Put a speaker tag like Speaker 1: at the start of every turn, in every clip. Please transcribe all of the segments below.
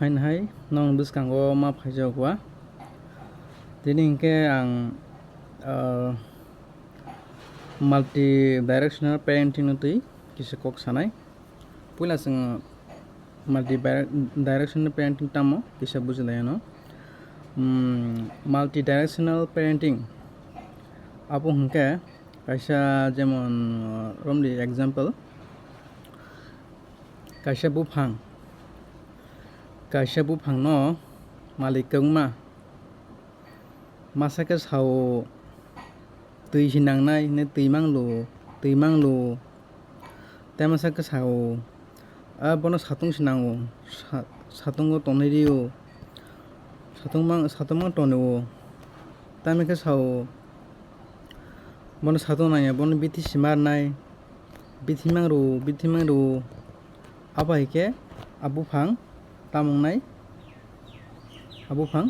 Speaker 1: Hai nong bwskango ma phaijokwa tini hinkhe ang multi directional parenting no tui kisa kok sanai puila chwng multi directional parenting tamo kisa bujilai no multi directional parenting abo hinkhe kaisa jemon romni example kaisa buphang no malik kwngma masa khe sao tui hinangnai ne tui manglu tei masa khe sao bono satung se nango satungo tongnai rio satung tonio tamo khe sao bono satung nangya bono bithi simarnai bithi mangru abo haikhe buphang tamungnai buphang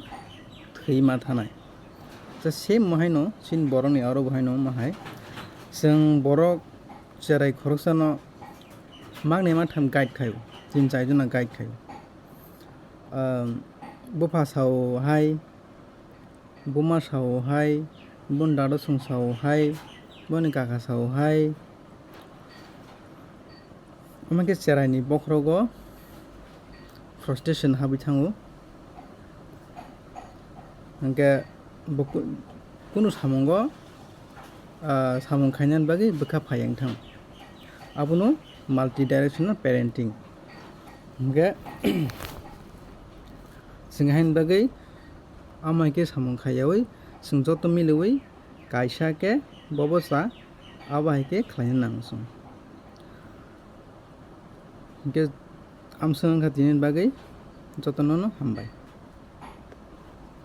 Speaker 1: thwima thanai same mohaino chini borok ni aro bohaino mahai chwng borok cherai khoroksa no maknai maktham guide khaio chini chaijona guide khaio bupha sao hai buma sao hai boni dado chwng sao hai boni kaka sao hai amake cherai ni bokhorogo frustration habui thango hinkhe kunu samungo samung khainani bagui bwkha fai wngthang abono multi directional parenting hinkhe chwng haini bagui amo haikhe samung khaiyawi chwng joto miliwi kaisa khe bobosa abo haikhe khlaina nango chwng hinkhe amswng wngkha tini bagui jotono no hambai।